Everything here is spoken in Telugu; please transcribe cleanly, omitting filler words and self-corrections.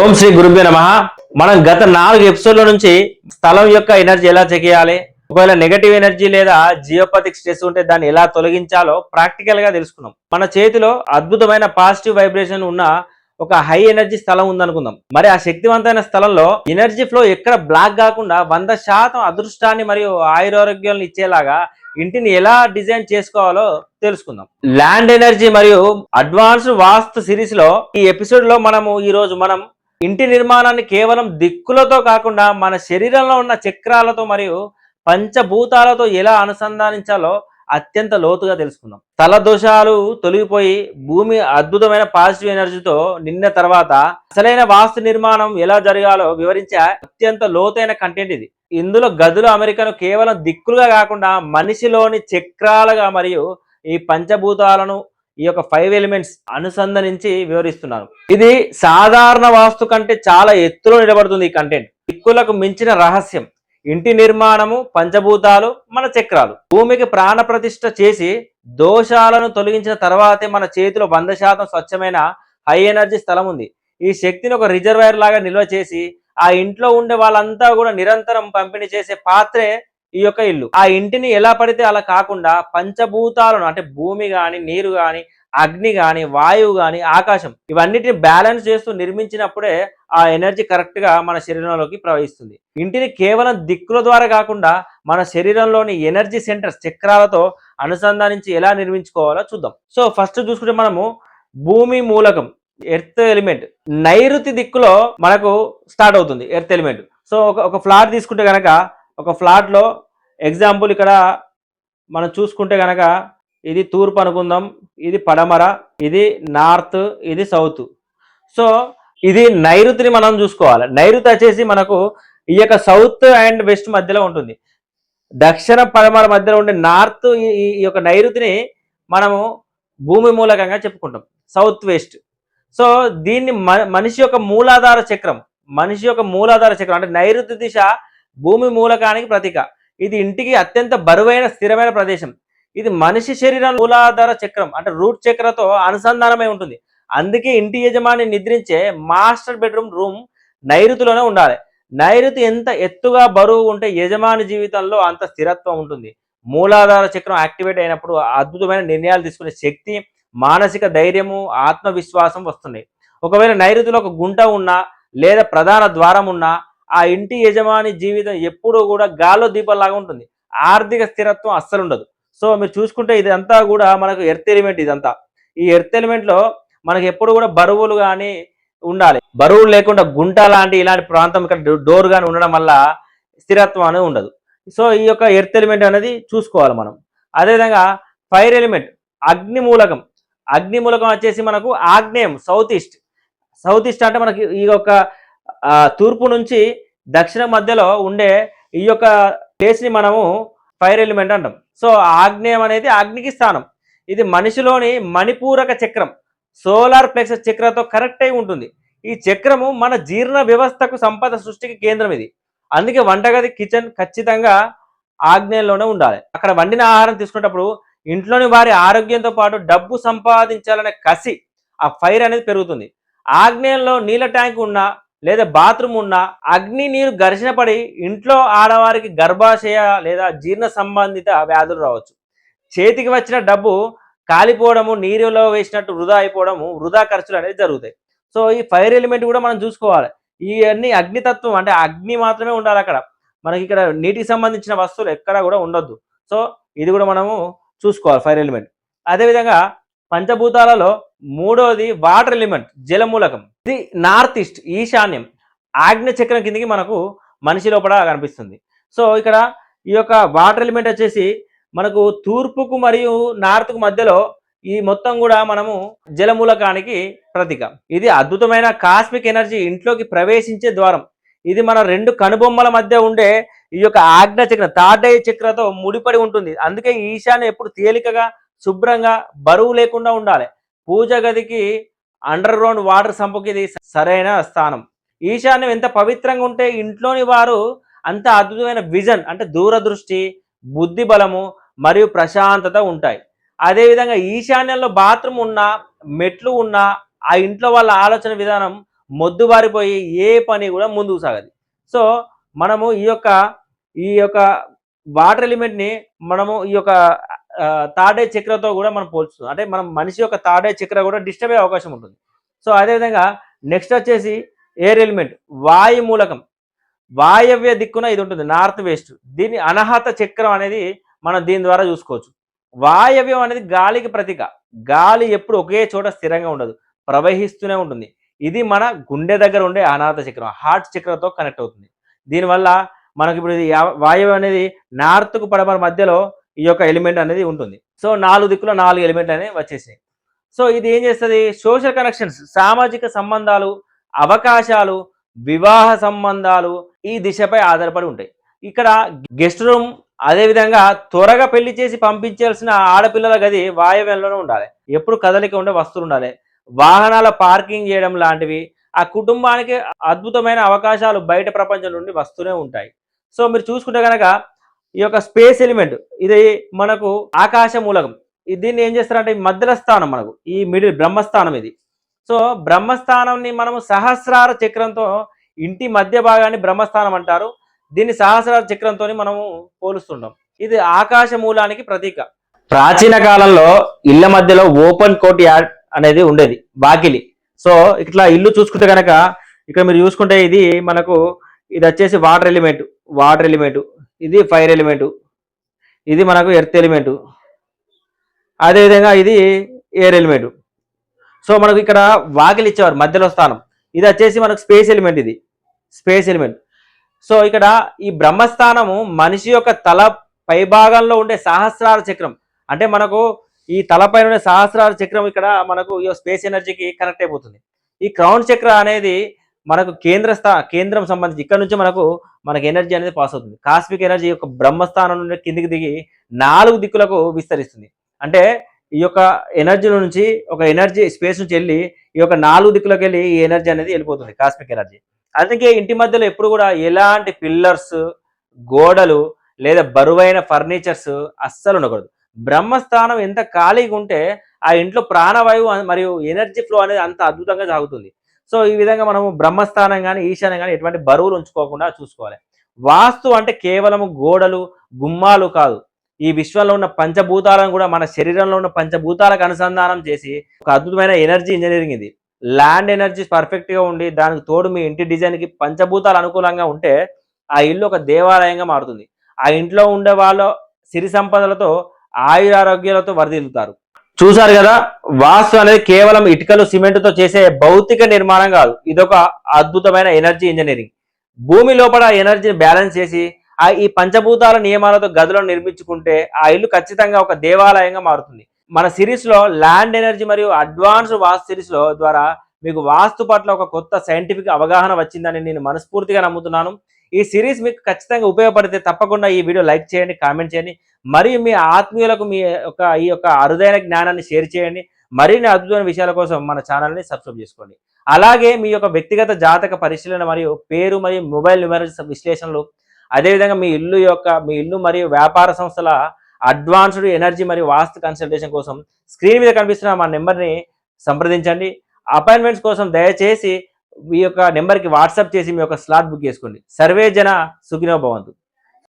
ఓం శ్రీ గురుభ్యో నమః. మనం గత 4 ఎపిసోడ్ల నుంచి స్థలం యొక్క ఎనర్జీ ఎలా చెక్ చేయాలి, ఒకవేళ నెగటివ్ ఎనర్జీ లేదా జియోపతిక్ స్ట్రెస్ ఉంటే దాన్ని ఎలా తొలగించాలో ప్రాక్టికల్ గా తెలుసుకున్నాం. మన చేతిలో అద్భుతమైన పాజిటివ్ వైబ్రేషన్ ఉన్న ఒక హై ఎనర్జీ స్థలం ఉందనుకుందాం. మరి ఆ శక్తివంతమైన స్థలంలో ఎనర్జీ ఫ్లో ఎక్కడ బ్లాక్ కాకుండా 100% అదృష్టాన్ని మరియు ఆయురారోగ్యాలను ఇచ్చేలాగా ఇంటిని ఎలా డిజైన్ చేసుకోవాలో తెలుసుకుందాం. ల్యాండ్ ఎనర్జీ మరియు అడ్వాన్స్డ్ వాస్తు సిరీస్ లో ఈ ఎపిసోడ్ లో మనం ఇంటి నిర్మాణాన్ని కేవలం దిక్కులతో కాకుండా మన శరీరంలో ఉన్న చక్రాలతో మరియు పంచభూతాలతో ఎలా అనుసంధానించాలో అత్యంత లోతుగా తెలుసుకుందాం. స్థల దోషాలు తొలగిపోయి భూమి అద్భుతమైన పాజిటివ్ ఎనర్జీతో నిన్న తర్వాత అసలైన వాస్తు నిర్మాణం ఎలా జరగాలో వివరించే అత్యంత లోతైన కంటెంట్ ఇది. ఇందులో గదులు అమెరికను కేవలం దిక్కులుగా కాకుండా మనిషిలోని చక్రాలుగా మరియు ఈ పంచభూతాలను ఈ యొక్క 5 ఎలిమెంట్స్ అనుసంధానించి వివరిస్తున్నాను. ఇది సాధారణ వాస్తు కంటే చాలా ఎత్తులో నిలబడుతుంది. ఈ కంటెంట్ దిక్కులకు మించిన రహస్యం. ఇంటి నిర్మాణము, పంచభూతాలు, మన చక్రాలు. భూమికి ప్రాణ ప్రతిష్ఠ చేసి దోషాలను తొలగించిన తర్వాతే మన చేతిలో 100% స్వచ్ఛమైన హై ఎనర్జీ స్థలం ఉంది. ఈ శక్తిని ఒక రిజర్వాయర్ లాగా నిల్వ చేసి ఆ ఇంట్లో ఉండే వాళ్ళంతా కూడా నిరంతరం పంపిణీ చేసే పాత్రే ఈ యొక్క ఇల్లు. ఆ ఇంటిని ఎలా పడితే అలా కాకుండా పంచభూతాలను అంటే భూమి గాని, నీరు గాని, అగ్ని గాని, వాయువు గాని, ఆకాశం ఇవన్నిటిని బ్యాలెన్స్ చేస్తూ నిర్మించినప్పుడే ఆ ఎనర్జీ కరెక్ట్ గా మన శరీరంలోకి ప్రవహిస్తుంది. ఇంటిని కేవలం దిక్కుల ద్వారా కాకుండా మన శరీరంలోని ఎనర్జీ సెంటర్స్ చక్రాలతో అనుసంధానించి ఎలా నిర్మించుకోవాలో చూద్దాం. సో ఫస్ట్ చూసుకుంటే మనము భూమి మూలకం, ఎర్త్ ఎలిమెంట్ నైరుతి దిక్కులో మనకు స్టార్ట్ అవుతుంది ఎర్త్ ఎలిమెంట్. సో ఒక ఫ్లాట్ తీసుకుంటే కనుక ఒక ఫ్లాట్ లో ఎగ్జాంపుల్ ఇక్కడ మనం చూసుకుంటే కనుక ఇది తూర్పు అనుకుందాం, ఇది పడమర, ఇది నార్త్, ఇది సౌత్. సో ఇది నైరుతిని మనం చూసుకోవాలి. నైరుతి వచ్చేసి మనకు ఈ యొక్క సౌత్ అండ్ వెస్ట్ మధ్యలో ఉంటుంది. దక్షిణ పడమర మధ్యలో ఉండే నార్త్ ఈ యొక్క నైరుతిని మనము భూమి మూలకంగా చెప్పుకుంటాం, సౌత్ వెస్ట్. సో దీన్ని మనిషి యొక్క మూలాధార చక్రం, అంటే నైరుతి దిశ భూమి మూలకానికి ప్రతీక. ఇది ఇంటికి అత్యంత బరువైన స్థిరమైన ప్రదేశం. ఇది మనిషి శరీరం మూలాధార చక్రం అంటే రూట్ చక్రతో అనుసంధానమై ఉంటుంది. అందుకే ఇంటి యజమాని నిద్రించే మాస్టర్ బెడ్రూమ్ రూమ్ నైరుతిలోనే ఉండాలి. నైరుతి ఎంత ఎత్తుగా బరువు ఉంటే యజమాని జీవితంలో అంత స్థిరత్వం ఉంటుంది. మూలాధార చక్రం యాక్టివేట్ అయినప్పుడు అద్భుతమైన నిర్ణయాలు తీసుకునే శక్తి, మానసిక ధైర్యము, ఆత్మవిశ్వాసం వస్తున్నాయి. ఒకవేళ నైరుతిలో ఒక గుంట ఉన్నా లేదా ప్రధాన ద్వారం ఉన్నా ఆ ఇంటి యజమాని జీవితం ఎప్పుడూ కూడా గాల్లో దీపంలాగా ఉంటుంది. ఆర్థిక స్థిరత్వం అస్సలు ఉండదు. సో మీరు చూసుకుంటే ఇదంతా కూడా మనకు ఎర్త్ ఎలిమెంట్. ఇదంతా ఈ ఎర్త్ ఎలిమెంట్ లో మనకు ఎప్పుడు కూడా బరువులు కానీ ఉండాలి. బరువులు లేకుండా గుంట లాంటి ఇలాంటి ప్రాంతం ఇక్కడ డోర్ కానీ ఉండడం వల్ల స్థిరత్వం అనేది ఉండదు. సో ఈ యొక్క ఎర్త్ ఎలిమెంట్ అనేది చూసుకోవాలి మనం. అదేవిధంగా ఫైర్ ఎలిమెంట్ అగ్ని మూలకం. అగ్ని మూలకం వచ్చేసి మనకు ఆగ్నేయం, సౌత్ ఈస్ట్ అంటే మనకి ఈ యొక్క తూర్పు నుంచి దక్షిణ మధ్యలో ఉండే ఈ యొక్క ప్లేస్ ని మనము ఫైర్ ఎలిమెంట్ అంటాం. సో ఆగ్నేయం అనేది అగ్నికి స్థానం. ఇది మనిషిలోని మణిపూరక చక్రం, సోలార్ ప్లెక్సస్ చక్రతో కరెక్ట్ అయి ఉంటుంది. ఈ చక్రము మన జీర్ణ వ్యవస్థకు సంపద సృష్టికి కేంద్రం ఇది. అందుకే వంటగది, కిచెన్ ఖచ్చితంగా ఆగ్నేయంలోనే ఉండాలి. అక్కడ వండిన ఆహారం తీసుకునేటప్పుడు ఇంట్లోని వారి ఆరోగ్యంతో పాటు డబ్బు సంపాదించాలనే కసి, ఆ ఫైర్ అనేది పెరుగుతుంది. ఆగ్నేయంలో నీళ్ళ ట్యాంక్ ఉన్నా లేదా బాత్రూమ్ ఉన్న అగ్ని నీరు ఘర్షణ పడి ఇంట్లో ఆడవారికి గర్భాశయ లేదా జీర్ణ సంబంధిత వ్యాధులు రావచ్చు. చేతికి వచ్చిన డబ్బు కాలిపోవడము, నీరులో వేసినట్టు వృధా అయిపోవడము, వృధా ఖర్చులు అనేది జరుగుతాయి. సో ఈ ఫైర్ ఎలిమెంట్ కూడా మనం చూసుకోవాలి. ఇవన్నీ అగ్నితత్వం అంటే అగ్ని మాత్రమే ఉండాలి అక్కడ. మనకి ఇక్కడ నీటికి సంబంధించిన వస్తువులు ఎక్కడా కూడా ఉండొద్దు. సో ఇది కూడా మనము చూసుకోవాలి ఫైర్ ఎలిమెంట్. అదేవిధంగా పంచభూతాలలో మూడోది వాటర్ ఎలిమెంట్, జలమూలకం. ఇది నార్త్ ఈస్ట్, ఈశాన్యం, ఆగ్నేయ చక్రం కిందికి మనకు మనిషి లోపల కనిపిస్తుంది. సో ఇక్కడ ఈ యొక్క వాటర్ ఎలిమెంట్ వచ్చేసి మనకు తూర్పుకు మరియు నార్త్కు మధ్యలో ఈ మొత్తం కూడా మనము జలమూలకానికి ప్రతీక. ఇది అద్భుతమైన కాస్మిక్ ఎనర్జీ ఇంట్లోకి ప్రవేశించే ద్వారం. ఇది మన 2 కనుబొమ్మల మధ్య ఉండే ఈ యొక్క ఆగ్నేయ చక్రం, థర్డ్ ఐ చక్రతో ముడిపడి ఉంటుంది. అందుకే ఈశాన్యం ఎప్పుడు తేలికగా, శుభ్రంగా, బరువు లేకుండా ఉండాలి. పూజ గదికి, అండర్ గ్రౌండ్ వాటర్ సంపుకి ఇది సరైన స్థానం. ఈశాన్యం ఎంత పవిత్రంగా ఉంటే ఇంట్లోని వారు అంత అద్భుతమైన విజన్ అంటే దూరదృష్టి, బుద్ధి బలము మరియు ప్రశాంతత ఉంటాయి. అదేవిధంగా ఈశాన్యంలో బాత్రూమ్ ఉన్నా, మెట్లు ఉన్నా ఆ ఇంట్లో వాళ్ళ ఆలోచన విధానం మొద్దుబారిపోయి ఏ పని కూడా ముందుకు సాగదు. సో మనము ఈ యొక్క వాటర్ ఎలిమెంట్ని మనము ఈ యొక్క థర్డ్ ఐ చక్రతో కూడా మనం పోల్చుతాం. అంటే మనం మనిషి యొక్క థర్డ్ ఐ చక్ర కూడా డిస్టర్బ్ అయ్యే అవకాశం ఉంటుంది. సో అదేవిధంగా నెక్స్ట్ వచ్చేసి ఎయిర్ ఎలిమెంట్, వాయు మూలకం. వాయవ్య దిక్కున ఇది ఉంటుంది, నార్త్ వెస్ట్. దీన్ని అనాహత చక్రం అనేది మనం దీని ద్వారా చూసుకోవచ్చు. వాయవ్యం అనేది గాలికి ప్రతీక. గాలి ఎప్పుడు ఒకే చోట స్థిరంగా ఉండదు, ప్రవహిస్తూనే ఉంటుంది. ఇది మన గుండె దగ్గర ఉండే అనాహత చక్రం, హార్ట్ చక్రంతో కనెక్ట్ అవుతుంది. దీనివల్ల మనకి ఇప్పుడు ఇది వాయువ్యం అనేది నార్త్కు పడమర మధ్యలో ఈ యొక్క ఎలిమెంట్ అనేది ఉంటుంది. సో 4 దిక్కుల 4 ఎలిమెంట్ అనేవి వచ్చేసినాయి. సో ఇది ఏం చేస్తుంది? సోషల్ కనెక్షన్స్, సామాజిక సంబంధాలు, అవకాశాలు, వివాహ సంబంధాలు ఈ దిశపై ఆధారపడి ఉంటాయి. ఇక్కడ గెస్ట్ రూమ్, అదేవిధంగా త్వరగా పెళ్లి చేసి పంపించాల్సిన ఆడపిల్లల గది వాయవ్యంలోనే ఉండాలి. ఎప్పుడు కదలిక ఉండే వస్తువులు ఉండాలి. వాహనాల పార్కింగ్ చేయడం లాంటివి, ఆ కుటుంబానికి అద్భుతమైన అవకాశాలు బయట ప్రపంచం నుండి వస్తూనే ఉంటాయి. సో మీరు చూసుకుంటే కనుక ఈ యొక్క స్పేస్ ఎలిమెంట్ ఇది మనకు ఆకాశ మూలకం. దీన్ని ఏం చేస్తారంటే మధ్యలో స్థానం, మనకు ఈ మిడిల్ బ్రహ్మస్థానం ఇది. సో బ్రహ్మస్థానాన్ని మనము సహస్రార చక్రంతో, ఇంటి మధ్య భాగాన్ని బ్రహ్మస్థానం అంటారు. దీన్ని సహస్రార చక్రంతో మనము పోలుస్తుంటాం. ఇది ఆకాశ మూలానికి ప్రతీక. ప్రాచీన కాలంలో ఇళ్ల మధ్యలో ఓపెన్ కోర్ట్ యార్డ్ అనేది ఉండేది, వాకిలి. సో ఇట్లా ఇల్లు చూసుకుంటే కనుక ఇక్కడ మీరు చూసుకుంటే ఇది మనకు ఇది వచ్చేసి వాటర్ ఎలిమెంట్, ఇది ఫైర్ ఎలిమెంట్, ఇది మనకు ఎర్త్ ఎలిమెంట్, అదేవిధంగా ఇది ఎయిర్ ఎలిమెంట్. సో మనకు ఇక్కడ వాకిలి ఇచ్చేవారు మధ్యలో స్థానం. ఇది వచ్చేసి మనకు స్పేస్ ఎలిమెంట్, ఇది స్పేస్ ఎలిమెంట్. సో ఇక్కడ ఈ బ్రహ్మస్థానము మనిషి యొక్క తల పైభాగంలో ఉండే సహస్రార చక్రం. అంటే మనకు ఈ తలపైన ఉండే సహస్రార చక్రం ఇక్కడ మనకు ఈ స్పేస్ ఎనర్జీకి కనెక్ట్ అయిపోతుంది. ఈ క్రౌన్ చక్ర అనేది మనకు కేంద్రం సంబంధించి ఇక్కడ నుంచి మనకు ఎనర్జీ అనేది పాస్ అవుతుంది. కాస్మిక్ ఎనర్జీ యొక్క బ్రహ్మస్థానం నుండి కిందికి దిగి 4 దిక్కులకు విస్తరిస్తుంది. అంటే ఈ యొక్క ఎనర్జీ నుంచి ఒక ఎనర్జీ స్పేస్ నుంచి వెళ్ళి ఈ యొక్క 4 దిక్కులకు వెళ్ళి ఈ ఎనర్జీ అనేది వెళ్ళిపోతుంది, కాస్మిక్ ఎనర్జీ. అందుకే ఇంటి మధ్యలో ఎప్పుడు కూడా ఎలాంటి పిల్లర్స్, గోడలు లేదా బరువైన ఫర్నిచర్స్ అస్సలు ఉండకూడదు. బ్రహ్మస్థానం ఎంత ఖాళీగా ఉంటే ఆ ఇంట్లో ప్రాణవాయువు మరియు ఎనర్జీ ఫ్లో అనేది అంత అద్భుతంగా సాగుతుంది. సో ఈ విధంగా మనము బ్రహ్మస్థానం కానీ ఈశాన్యం కానీ ఎటువంటి బరువులు ఉంచుకోకుండా చూసుకోవాలి. వాస్తు అంటే కేవలం గోడలు, గుమ్మాలు కాదు. ఈ విశ్వంలో ఉన్న పంచభూతాలను కూడా మన శరీరంలో ఉన్న పంచభూతాలకు అనుసంధానం చేసి ఒక అద్భుతమైన ఎనర్జీ ఇంజనీరింగ్ ఇది. ల్యాండ్ ఎనర్జీ పర్ఫెక్ట్గా ఉండి దానికి తోడు మీ ఇంటి డిజైన్కి పంచభూతాలు అనుకూలంగా ఉంటే ఆ ఇల్లు ఒక దేవాలయంగా మారుతుంది. ఆ ఇంట్లో ఉండే వాళ్ళు సిరి సంపదలతో, ఆయురారోగ్యాలతో వరదిల్లుతారు. చూసారు కదా, వాస్తు అనేది కేవలం ఇటుకలు, సిమెంట్తో చేసే భౌతిక నిర్మాణం కాదు. ఇదొక అద్భుతమైన ఎనర్జీ ఇంజనీరింగ్. భూమి లోపల ఎనర్జీని బ్యాలెన్స్ చేసి ఈ పంచభూతాల నియమాలతో గదులను నిర్మించుకుంటే ఆ ఇల్లు ఖచ్చితంగా ఒక దేవాలయంగా మారుతుంది. మన సిరీస్ లో ల్యాండ్ ఎనర్జీ మరియు అడ్వాన్స్డ్ వాస్తు సిరీస్ లో ద్వారా మీకు వాస్తు పట్ల ఒక కొత్త సైంటిఫిక్ అవగాహన వచ్చిందని నేను మనస్ఫూర్తిగా నమ్ముతున్నాను. ఈ సిరీస్ మీకు ఖచ్చితంగా ఉపయోగపడితే తప్పకుండా ఈ వీడియో లైక్ చేయండి, కామెంట్ చేయండి, మరియు మీ ఆత్మీయులకు ఈ యొక్క అరుదైన జ్ఞానాన్ని షేర్ చేయండి. మరిన్ని అద్భుతమైన విషయాల కోసం మన ఛానల్ని సబ్స్క్రైబ్ చేసుకోండి. అలాగే మీ యొక్క వ్యక్తిగత జాతక పరిశీలన మరియు పేరు మరియు మొబైల్ న్యూమరిక్స్ విశ్లేషణలు, అదేవిధంగా మీ ఇల్లు మరియు వ్యాపార సంస్థల అడ్వాన్స్డ్ ఎనర్జీ మరియు వాస్తు కన్సల్టేషన్ కోసం స్క్రీన్ మీద కనిపిస్తున్న మా నెంబర్ని సంప్రదించండి. అపాయింట్మెంట్స్ కోసం దయచేసి మీ యొక్క నెంబర్కి వాట్సాప్ చేసి మీ యొక్క స్లాట్ బుక్ చేసుకోండి. సర్వే జన సుఖినో భవంతు.